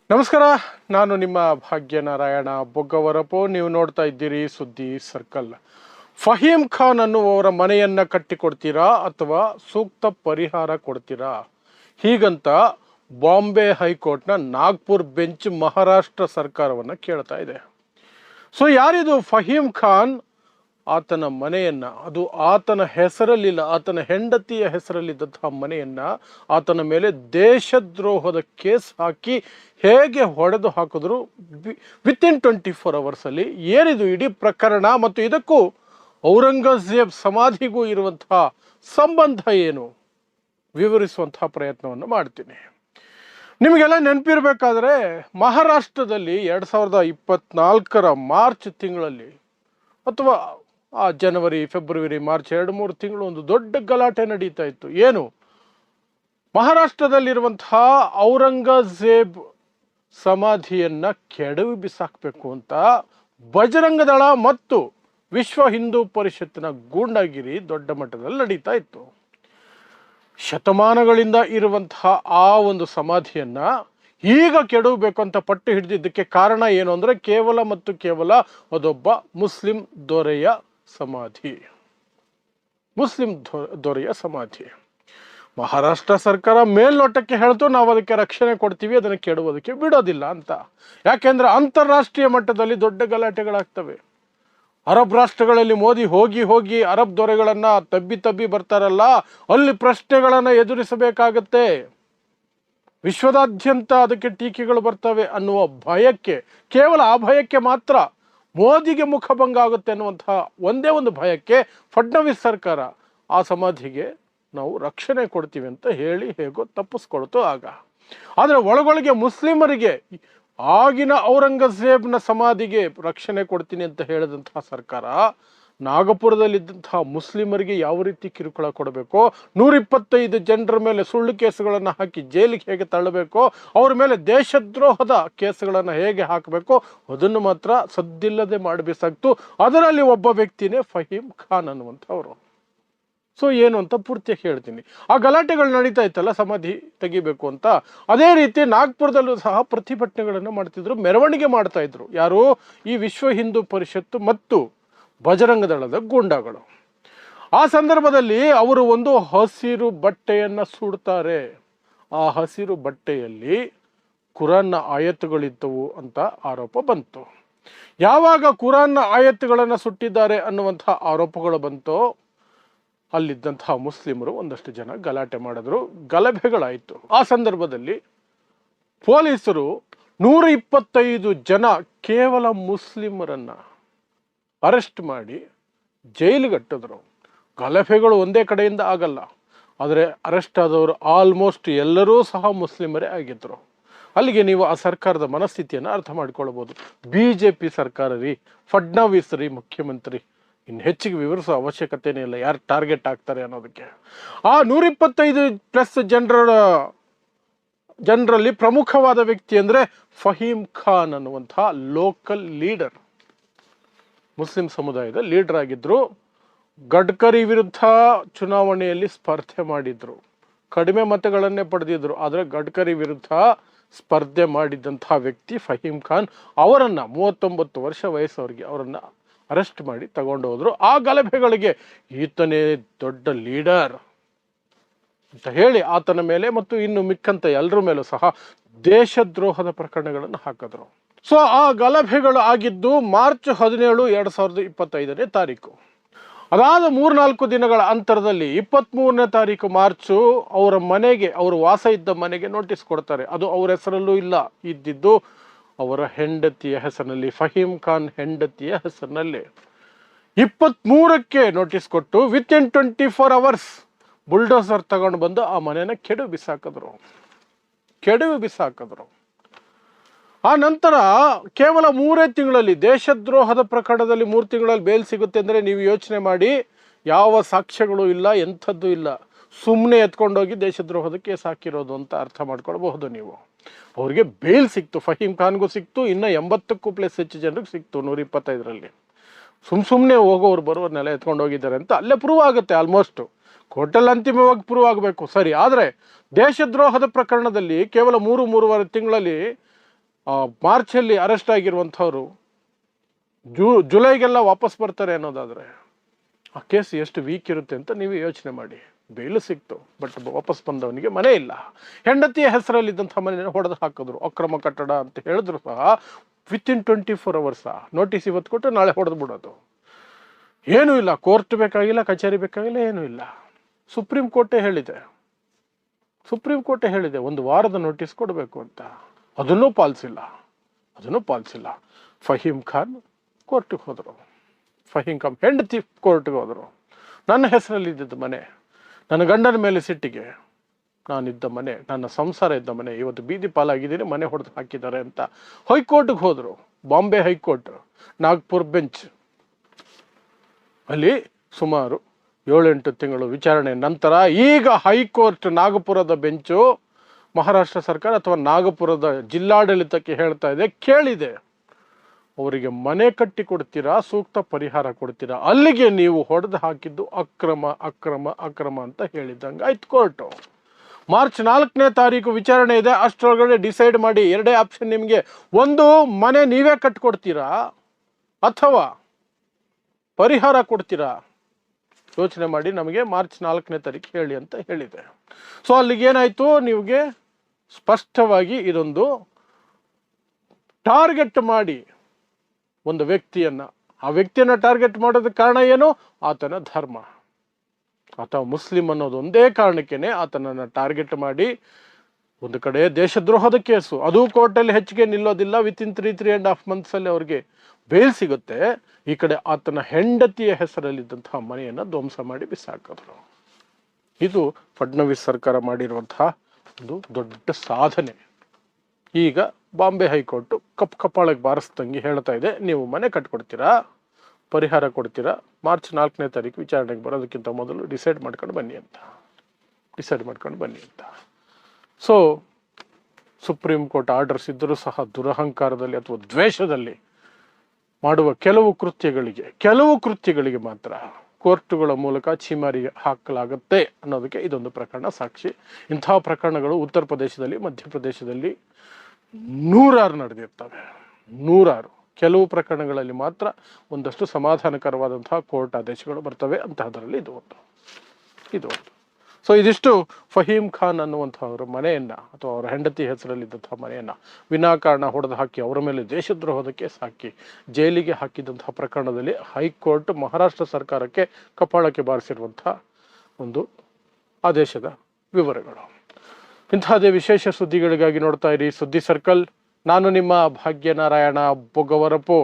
ನಮಸ್ಕಾರ. ನಾನು ನಿಮ್ಮ ಭಾಗ್ಯನಾರಾಯಣ ಬೊಗ್ಗವರಪು. ನೀವು ನೋಡ್ತಾ ಇದ್ದೀರಿ ಸುದ್ದಿ ಸರ್ಕಲ್. ಫಹೀಮ್ ಖಾನ್ ಅನ್ನುವವರ ಮನೆಯನ್ನ ಕಟ್ಟಿಕೊಡ್ತೀರಾ ಅಥವಾ ಸೂಕ್ತ ಪರಿಹಾರ ಕೊಡ್ತೀರಾ? ಹೀಗಂತ ಬಾಂಬೆ ಹೈಕೋರ್ಟ್ನ ನಾಗ್ಪುರ್ ಬೆಂಚ್ ಮಹಾರಾಷ್ಟ್ರ ಸರ್ಕಾರವನ್ನು ಕೇಳ್ತಾ ಇದೆ. ಸೊ ಯಾರಿದು ಫಹೀಮ್ ಖಾನ್? ಆತನ ಮನೆಯನ್ನ, ಅದು ಆತನ ಹೆಸರಲ್ಲಿಲ್ಲ, ಆತನ ಹೆಂಡತಿಯ ಹೆಸರಲ್ಲಿದ್ದಂತಹ ಮನೆಯನ್ನ ಆತನ ಮೇಲೆ ದೇಶದ್ರೋಹದ ಕೇಸ್ ಹಾಕಿ ಹೇಗೆ ಹೊಡೆದು ಹಾಕಿದ್ರು ವಿತಿನ್ 24 ಅವರ್ಸಲ್ಲಿ. ಏನಿದು ಇಡೀ ಪ್ರಕರಣ ಮತ್ತು ಇದಕ್ಕೂ ಔರಂಗಜೇಬ್ ಸಮಾಧಿಗೂ ಇರುವಂತಹ ಸಂಬಂಧ ಏನು ವಿವರಿಸುವಂತಹ ಪ್ರಯತ್ನವನ್ನು ಮಾಡ್ತೀನಿ. ನಿಮಗೆಲ್ಲ ನೆನಪಿರ್ಬೇಕಾದ್ರೆ ಮಹಾರಾಷ್ಟ್ರದಲ್ಲಿ 2024 ಮಾರ್ಚ್ ತಿಂಗಳಲ್ಲಿ ಅಥವಾ ಜನವರಿ, ಫೆಬ್ರವರಿ, ಮಾರ್ಚ್ 2-3 ತಿಂಗಳು ಒಂದು ದೊಡ್ಡ ಗಲಾಟೆ ನಡೀತಾ ಇತ್ತು. ಏನು? ಮಹಾರಾಷ್ಟ್ರದಲ್ಲಿರುವಂತಹ ಔರಂಗಜೇಬ್ ಸಮಾಧಿಯನ್ನ ಕೆಡವಿ ಬಿಸಾಕಬೇಕು ಅಂತ ಬಜರಂಗ ದಳ ಮತ್ತು ವಿಶ್ವ ಹಿಂದೂ ಪರಿಷತ್ತಿನ ಗೂಂಡಾಗಿರಿ ದೊಡ್ಡ ಮಟ್ಟದಲ್ಲಿ ನಡೀತಾ ಇತ್ತು. ಶತಮಾನಗಳಿಂದ ಇರುವಂತಹ ಆ ಒಂದು ಸಮಾಧಿಯನ್ನ ಈಗ ಕೆಡವಬೇಕು ಅಂತ ಪಟ್ಟು ಹಿಡಿದಿದ್ದಕ್ಕೆ ಕಾರಣ ಏನು ಅಂದ್ರೆ ಕೇವಲ ಅದೊಬ್ಬ ಮುಸ್ಲಿಂ ದೊರೆಯ ಸಮಾಧಿ. ಮಹಾರಾಷ್ಟ್ರ ಸರ್ಕಾರ ಮೇಲ್ನೋಟಕ್ಕೆ ಹೇಳ್ತು ನಾವು ಅದಕ್ಕೆ ರಕ್ಷಣೆ ಕೊಡ್ತೀವಿ, ಅದನ್ನು ಕೆಡುವುದಕ್ಕೆ ಬಿಡೋದಿಲ್ಲ ಅಂತ. ಯಾಕೆಂದ್ರೆ ಅಂತಾರಾಷ್ಟ್ರೀಯ ಮಟ್ಟದಲ್ಲಿ ದೊಡ್ಡ ಗಲಾಟೆಗಳಾಗ್ತವೆ. ಅರಬ್ ರಾಷ್ಟ್ರಗಳಲ್ಲಿ ಮೋದಿ ಹೋಗಿ ಅರಬ್ ದೊರೆಗಳನ್ನ ತಬ್ಬಿ ಬರ್ತಾರಲ್ಲ, ಅಲ್ಲಿ ಪ್ರಶ್ನೆಗಳನ್ನ ಎದುರಿಸಬೇಕಾಗತ್ತೆ. ವಿಶ್ವದಾದ್ಯಂತ ಅದಕ್ಕೆ ಟೀಕೆಗಳು ಬರ್ತವೆ ಅನ್ನುವ ಭಯಕ್ಕೆ, ಕೇವಲ ಆ ಭಯಕ್ಕೆ ಮಾತ್ರ ಮೋದಿಗೆ ಮುಖಭಂಗ ಆಗುತ್ತೆ ಅನ್ನುವಂತಹ ಒಂದೇ ಒಂದು ಭಯಕ್ಕೆ ಫಡ್ನವೀಸ್ ಸರ್ಕಾರ ಆ ಸಮಾಧಿಗೆ ನಾವು ರಕ್ಷಣೆ ಕೊಡ್ತೀವಿ ಅಂತ ಹೇಗೋ ತಪ್ಪಿಸ್ಕೊಳ್ತು ಆಗ. ಆದರೆ ಒಳಗೊಳಗೆ ಮುಸ್ಲಿಮರಿಗೆ ಆಗಿನ ಔರಂಗಜೇಬ್ನ ಸಮಾಧಿಗೆ ರಕ್ಷಣೆ ಕೊಡ್ತೀನಿ ಅಂತ ಹೇಳಿದಂತಹ ಸರ್ಕಾರ ನಾಗಪುರದಲ್ಲಿದ್ದಂತಹ ಮುಸ್ಲಿಮರಿಗೆ ಯಾವ ರೀತಿ ಕಿರುಕುಳ ಕೊಡಬೇಕೋ, 125 ಜನರ ಮೇಲೆ ಸುಳ್ಳು ಕೇಸುಗಳನ್ನು ಹಾಕಿ ಜೈಲಿಗೆ ಹೇಗೆ ತಳ್ಳಬೇಕೋ, ಅವ್ರ ಮೇಲೆ ದೇಶದ್ರೋಹದ ಕೇಸುಗಳನ್ನು ಹೇಗೆ ಹಾಕಬೇಕೋ ಅದನ್ನು ಮಾತ್ರ ಸದ್ದಿಲ್ಲದೆ ಮಾಡಬೇಕಾಗ್ತು. ಅದರಲ್ಲಿ ಒಬ್ಬ ವ್ಯಕ್ತಿನೇ ಫಹೀಮ್ ಖಾನ್ ಅನ್ನುವಂಥವ್ರು. ಸೊ ಏನು ಅಂತ ಪೂರ್ತಿ ಹೇಳ್ತೀನಿ. ಆ ಗಲಾಟೆಗಳು ನಡೀತಾ ಇತ್ತಲ್ಲ ಸಮಾಧಿ ತೆಗಿಬೇಕು ಅಂತ, ಅದೇ ರೀತಿ ನಾಗ್ಪುರದಲ್ಲೂ ಸಹ ಪ್ರತಿಭಟನೆಗಳನ್ನು ಮಾಡ್ತಿದ್ರು, ಮೆರವಣಿಗೆ ಮಾಡ್ತಾ ಇದ್ರು. ಯಾರು? ಈ ವಿಶ್ವ ಹಿಂದೂ ಪರಿಷತ್ತು ಮತ್ತು ಬಜರಂಗ ದಳದ ಗೂಂಡಾಗಳು. ಆ ಸಂದರ್ಭದಲ್ಲಿ ಅವರು ಒಂದು ಹಸಿರು ಬಟ್ಟೆಯನ್ನ ಸುಡ್ತಾರೆ. ಆ ಹಸಿರು ಬಟ್ಟೆಯಲ್ಲಿ ಕುರಾನ್ನ ಆಯತ್ತುಗಳಿದ್ದವು ಅಂತ ಆರೋಪ ಬಂತು. ಯಾವಾಗ ಕುರಾನ್ನ ಆಯತ್ತುಗಳನ್ನು ಸುಟ್ಟಿದ್ದಾರೆ ಅನ್ನುವಂತಹ ಆರೋಪಗಳು ಬಂತೋ ಅಲ್ಲಿದ್ದಂತಹ ಮುಸ್ಲಿಮರು ಒಂದಷ್ಟು ಜನ ಗಲಾಟೆ ಮಾಡಿದ್ರು, ಗಲಭೆಗಳಾಯಿತು. ಆ ಸಂದರ್ಭದಲ್ಲಿ ಪೊಲೀಸರು 125 ಜನ ಕೇವಲ ಮುಸ್ಲಿಮರನ್ನ ಅರೆಸ್ಟ್ ಮಾಡಿ ಜೈಲಿಗಟ್ಟಿದ್ರು. ಗಲಭೆಗಳು ಒಂದೇ ಕಡೆಯಿಂದ ಆಗಲ್ಲ, ಆದರೆ ಅರೆಸ್ಟ್ ಆದವರು ಆಲ್ಮೋಸ್ಟ್ ಎಲ್ಲರೂ ಸಹ ಮುಸ್ಲಿಮರೇ ಆಗಿದ್ರು. ಅಲ್ಲಿಗೆ ನೀವು ಆ ಸರ್ಕಾರದ ಮನಸ್ಥಿತಿಯನ್ನು ಅರ್ಥ ಮಾಡ್ಕೊಳ್ಬೋದು. BJP ಸರ್ಕಾರ ರೀ, ಫಡ್ನವೀಸ್ ರೀ ಮುಖ್ಯಮಂತ್ರಿ, ಇನ್ನು ಹೆಚ್ಚಿಗೆ ವಿವರಿಸೋ ಅವಶ್ಯಕತೆನೇ ಇಲ್ಲ ಯಾರು ಟಾರ್ಗೆಟ್ ಆಗ್ತಾರೆ ಅನ್ನೋದಕ್ಕೆ. ಆ 125+ ಜನರಲ್ಲಿ ಪ್ರಮುಖವಾದ ವ್ಯಕ್ತಿ ಅಂದ್ರೆ ಫಹೀಮ್ ಖಾನ್ ಅನ್ನುವಂತಹ ಲೋಕಲ್ ಲೀಡರ್, ಮುಸ್ಲಿಂ ಸಮುದಾಯದ ಲೀಡರ್ ಆಗಿದ್ರು. ಗಡ್ಕರಿ ವಿರುದ್ಧ ಚುನಾವಣೆಯಲ್ಲಿ ಸ್ಪರ್ಧೆ ಮಾಡಿದ್ರು, ಕಡಿಮೆ ಮತಗಳನ್ನೇ ಪಡೆದಿದ್ರು. ಆದರೆ ಗಡ್ಕರಿ ವಿರುದ್ಧ ಸ್ಪರ್ಧೆ ಮಾಡಿದ್ದಂತಹ ವ್ಯಕ್ತಿ ಫಹೀಮ್ ಖಾನ್. ಅವರನ್ನ 39 ವರ್ಷ ವಯಸ್ಸವರಿಗೆ ಅವರನ್ನ ಅರೆಸ್ಟ್ ಮಾಡಿ ತಗೊಂಡು ಹೋದ್ರು. ಆ ಗಲಭೆಗಳಿಗೆ ಈತನೇ ದೊಡ್ಡ ಲೀಡರ್ ಅಂತ ಹೇಳಿ ಆತನ ಮೇಲೆ ಮತ್ತು ಇನ್ನು ಮಿಕ್ಕಂತ ಎಲ್ಲರ ಮೇಲೂ ಸಹ ದೇಶದ್ರೋಹದ ಪ್ರಕರಣಗಳನ್ನು ಹಾಕಿದ್ರು. ಸೊ ಆ ಗಲಭೆಗಳು ಆಗಿದ್ದು ಮಾರ್ಚ್ 17, 2025ನೇ ತಾರೀಕು. ಅದಾದ 3-4 ದಿನಗಳ ಅಂತರದಲ್ಲಿ 23ನೇ ತಾರೀಕು ಮಾರ್ಚು ಅವರ ಮನೆಗೆ, ಅವರು ವಾಸ ಇದ್ದ ಮನೆಗೆ ನೋಟಿಸ್ ಕೊಡ್ತಾರೆ. ಅದು ಅವರ ಹೆಸರಲ್ಲೂ ಇಲ್ಲ, ಇದ್ದಿದ್ದು ಅವರ ಹೆಂಡತಿಯ ಹೆಸರಿನಲ್ಲಿ, ಫಹೀಮ್ ಖಾನ್ ಹೆಂಡತಿಯ ಹೆಸರಿನಲ್ಲಿ. 23ಕ್ಕೆ ನೋಟಿಸ್ ಕೊಟ್ಟು ವಿತಿನ್ 24 ಅವರ್ಸ್ ಬುಲ್ಡೋಸರ್ ತಗೊಂಡು ಬಂದು ಆ ಮನೆಯನ್ನು ಕೆಡವಿ ಬಿಸಾಕಿದ್ರು. ಆ ನಂತರ ಕೇವಲ 3 ತಿಂಗಳಲ್ಲಿ ದೇಶದ್ರೋಹದ ಪ್ರಕರಣದಲ್ಲಿ 3 ತಿಂಗಳಲ್ಲಿ ಬೇಲ್ ಸಿಗುತ್ತೆ ಅಂದರೆ ನೀವು ಯೋಚನೆ ಮಾಡಿ. ಯಾವ ಸಾಕ್ಷ್ಯಗಳು ಇಲ್ಲ, ಎಂಥದ್ದು ಇಲ್ಲ, ಸುಮ್ಮನೆ ಎತ್ಕೊಂಡೋಗಿ ದೇಶದ್ರೋಹದ ಕೇಸ್ ಹಾಕಿರೋದು ಅಂತ ಅರ್ಥ ಮಾಡ್ಕೊಳ್ಬಹುದು ನೀವು. ಅವ್ರಿಗೆ ಬೇಲ್ ಸಿಕ್ತು, ಫಹೀಮ್ ಖಾನ್ಗೂ ಸಿಕ್ತು, ಇನ್ನು 80+ ಹೆಚ್ಚು ಜನರಿಗೆ ಸಿಕ್ತು 125ರಲ್ಲಿ. ಸುಮ್ಮನೆ ಹೋಗೋರು ಬರೋರ್ನೆಲ್ಲ ಎತ್ಕೊಂಡು ಹೋಗಿದ್ದಾರೆ ಅಂತ ಅಲ್ಲೇ ಪ್ರೂವ್ ಆಗುತ್ತೆ. ಆಲ್ಮೋಸ್ಟ್ ಕೋರ್ಟಲ್ಲಿ ಅಂತಿಮವಾಗಿ ಪ್ರೂವ್ ಆಗಬೇಕು, ಸರಿ. ಆದರೆ ದೇಶದ್ರೋಹದ ಪ್ರಕರಣದಲ್ಲಿ ಕೇವಲ 3-3.5 ತಿಂಗಳಲ್ಲಿ ಮಾರ್ಚಲ್ಲಿ ಅರೆಸ್ಟ್ ಆಗಿರುವಂಥವ್ರು ಜುಲೈಗೆಲ್ಲ ವಾಪಸ್ ಬರ್ತಾರೆ ಅನ್ನೋದಾದರೆ ಆ ಕೇಸ್ ಎಷ್ಟು ವೀಕ್ ಇರುತ್ತೆ ಅಂತ ನೀವು ಯೋಚನೆ ಮಾಡಿ. ಬೇಲು ಸಿಕ್ತು, ಬಟ್ ವಾಪಸ್ ಬಂದವನಿಗೆ ಮನೆ ಇಲ್ಲ. ಹೆಂಡತಿಯ ಹೆಸರಲ್ಲಿದ್ದಂಥ ಮನೆಯನ್ನು ಹೊಡೆದು ಹಾಕಿದ್ರು, ಅಕ್ರಮ ಕಟ್ಟಡ ಅಂತ ಹೇಳಿದ್ರು ಸಹ ವಿತಿನ್ 24 hours ನೋಟಿಸ್ ಇವತ್ತು ಕೊಟ್ಟು ನಾಳೆ ಹೊಡೆದು ಬಿಡೋದು. ಏನೂ ಇಲ್ಲ, ಕೋರ್ಟ್ ಬೇಕಾಗಿಲ್ಲ, ಕಚೇರಿ ಬೇಕಾಗಿಲ್ಲ, ಏನೂ ಇಲ್ಲ. ಸುಪ್ರೀಂ ಕೋರ್ಟೇ ಹೇಳಿದೆ 1 ವಾರದ ನೋಟಿಸ್ ಕೊಡಬೇಕು ಅಂತ. ಅದನ್ನೂ ಪಾಲಿಸಿಲ್ಲ. ಫಹೀಮ್ ಖಾನ್ ಕೋರ್ಟಿಗೆ ಹೋದರು. ಫಹೀಮ್ ಖಾನ್ ಹೆಂಡತಿ ಕೋರ್ಟ್ಗೆ ಹೋದರು. ನನ್ನ ಹೆಸರಲ್ಲಿ ಇದ್ದಿದ್ದ ಮನೆ, ನನ್ನ ಗಂಡನ ಮೇಲೆ ಸಿಟ್ಟಿಗೆ ನಾನಿದ್ದ ಮನೆ, ನನ್ನ ಸಂಸಾರ ಇದ್ದ ಮನೆ ಇವತ್ತು ಬೀದಿ ಪಾಲಾಗಿದ್ದೀನಿ, ಮನೆ ಹೊಡೆದು ಹಾಕಿದ್ದಾರೆ ಅಂತ ಹೈಕೋರ್ಟ್ಗೆ ಹೋದರು. Bombay high court, Nagpur bench. ಅಲ್ಲಿ ಸುಮಾರು 7-8 ತಿಂಗಳು ವಿಚಾರಣೆ ನಂತರ ಈಗ ಹೈಕೋರ್ಟ್ ನಾಗಪುರದ ಬೆಂಚು ಮಹಾರಾಷ್ಟ್ರ ಸರ್ಕಾರ ಅಥವಾ ನಾಗಪುರದ ಜಿಲ್ಲಾಡಳಿತಕ್ಕೆ ಹೇಳ್ತಾ ಇದೆ, ಕೇಳಿದೆ, ಅವರಿಗೆ ಮನೆ ಕಟ್ಟಿ ಕೊಡ್ತೀರಾ, ಸೂಕ್ತ ಪರಿಹಾರ ಕೊಡ್ತೀರಾ, ಅಲ್ಲಿಗೆ ನೀವು ಹೊಡೆದು ಹಾಕಿದ್ದು ಅಕ್ರಮ ಅಂತ ಹೇಳಿದಂಗೆ ಆಯ್ತು ಕೋರ್ಟು. ಮಾರ್ಚ್ 4ನೇ ತಾರೀಕು ವಿಚಾರಣೆ ಇದೆ. ಅಷ್ಟರೊಳಗಡೆ ಡಿಸೈಡ್ ಮಾಡಿ. 2 ಆಪ್ಷನ್ ನಿಮಗೆ. ಒಂದು, ಮನೆ ನೀವೇ ಕಟ್ಕೊಡ್ತೀರಾ ಅಥವಾ ಪರಿಹಾರ ಕೊಡ್ತೀರಾ, ಯೋಚನೆ ಮಾಡಿ ನಮಗೆ ಮಾರ್ಚ್ 4ನೇ ತಾರೀಕು ಹೇಳಿ ಅಂತ ಹೇಳಿದೆ. ಸೊ ಅಲ್ಲಿಗೇನಾಯ್ತು, ನಿಮಗೆ ಸ್ಪಷ್ಟವಾಗಿ ಇದೊಂದು ಟಾರ್ಗೆಟ್ ಮಾಡಿ ಒಂದು ಆ ವ್ಯಕ್ತಿಯನ್ನ ಟಾರ್ಗೆಟ್ ಮಾಡೋದಕ್ಕೆ ಕಾರಣ ಏನು, ಆತನ ಧರ್ಮ, ಆತ ಮುಸ್ಲಿಂ ಅನ್ನೋದು ಒಂದೇ ಕಾರಣಕ್ಕೇನೆ ಆತನನ್ನು ಟಾರ್ಗೆಟ್ ಮಾಡಿ ಒಂದು ಕಡೆ ದೇಶದ್ರೋಹದ ಕೇಸು, ಅದು ಕೋರ್ಟಲ್ಲಿ ಹೆಚ್ಚಿಗೆ ನಿಲ್ಲೋದಿಲ್ಲ, ವಿತಿನ್ 3.5 months ಅವ್ರಿಗೆ ಬೇಲ್ ಸಿಗುತ್ತೆ. ಈ ಕಡೆ ಆತನ ಹೆಂಡತಿಯ ಹೆಸರಲ್ಲಿದ್ದಂತಹ ಮನೆಯನ್ನು ಧ್ವಂಸ ಮಾಡಿ ಬಿಸಾಕಿದ್ರು. ಇದು ಫಡ್ನವೀಸ್ ಸರ್ಕಾರ ಮಾಡಿರುವಂತಹ ಒಂದು ದೊಡ್ಡ ಸಾಧನೆ. ಈಗ ಬಾಂಬೆ ಹೈಕೋರ್ಟು ಕಪಾಳಕ್ಕೆ ಬಾರಿಸ್ದಂಗೆ ಹೇಳ್ತಾ ಇದೆ, ನೀವು ಮನೆ ಕಟ್ಕೊಡ್ತೀರಾ, ಪರಿಹಾರ ಕೊಡ್ತೀರಾ, ಮಾರ್ಚ್ 4ನೇ ತಾರೀಕು ವಿಚಾರಣೆಗೆ ಬರೋದಕ್ಕಿಂತ ಮೊದಲು ಡಿಸೈಡ್ ಮಾಡ್ಕೊಂಡು ಬನ್ನಿ ಅಂತ. ಸೊ ಸುಪ್ರೀಂ ಕೋರ್ಟ್ ಆರ್ಡರ್ಸ್ ಇದ್ದರೂ ಸಹ ದುರಹಂಕಾರದಲ್ಲಿ ಅಥವಾ ದ್ವೇಷದಲ್ಲಿ ಮಾಡುವ ಕೆಲವು ಕೃತ್ಯಗಳಿಗೆ ಮಾತ್ರ ಕೋರ್ಟುಗಳ ಮೂಲಕ ಛೀಮಾರಿ ಹಾಕಲಾಗುತ್ತೆ ಅನ್ನೋದಕ್ಕೆ ಇದೊಂದು ಪ್ರಕರಣ ಸಾಕ್ಷಿ. ಇಂತಹ ಪ್ರಕರಣಗಳು ಉತ್ತರ ಪ್ರದೇಶದಲ್ಲಿ, ಮಧ್ಯಪ್ರದೇಶದಲ್ಲಿ ನೂರಾರು ನಡೆದಿರ್ತವೆ. ಕೆಲವು ಪ್ರಕರಣಗಳಲ್ಲಿ ಮಾತ್ರ ಒಂದಷ್ಟು ಸಮಾಧಾನಕರವಾದಂತಹ ಕೋರ್ಟ್ ಆದೇಶಗಳು ಬರ್ತವೆ. ಅಂತಹದರಲ್ಲಿ ಇದು ಒಂದು. ಸೊ ಇದಿಷ್ಟು ಫಹೀಮ್ ಖಾನ್ ಅನ್ನುವಂಥವ್ರ ಮನೆಯನ್ನ ಅಥವಾ ಅವರ ಹೆಂಡತಿ ಹೆಸರಲ್ಲಿದ್ದಂತಹ ಮನೆಯನ್ನ ವಿನಾಕಾರಣ ಹೊಡೆದು ಹಾಕಿ ಅವರ ಮೇಲೆ ದೇಶದ್ರೋಹದ ಕೇಸ್ ಹಾಕಿ ಜೈಲಿಗೆ ಹಾಕಿದಂತಹ ಪ್ರಕರಣದಲ್ಲಿ ಹೈಕೋರ್ಟ್ ಮಹಾರಾಷ್ಟ್ರ ಸರ್ಕಾರಕ್ಕೆ ಕಪಾಳಕ್ಕೆ ಬಾರಿಸಿರುವಂತಹ ಒಂದು ಆದೇಶದ ವಿವರಗಳು. ಇಂತಹದೇ ವಿಶೇಷ ಸುದ್ದಿಗಳಿಗಾಗಿ ನೋಡ್ತಾ ಇರಿ ಸುದ್ದಿ ಸರ್ಕಲ್. ನಾನು ನಿಮ್ಮ ಭಾಗ್ಯನಾರಾಯಣ ಬೊಗವರಪು.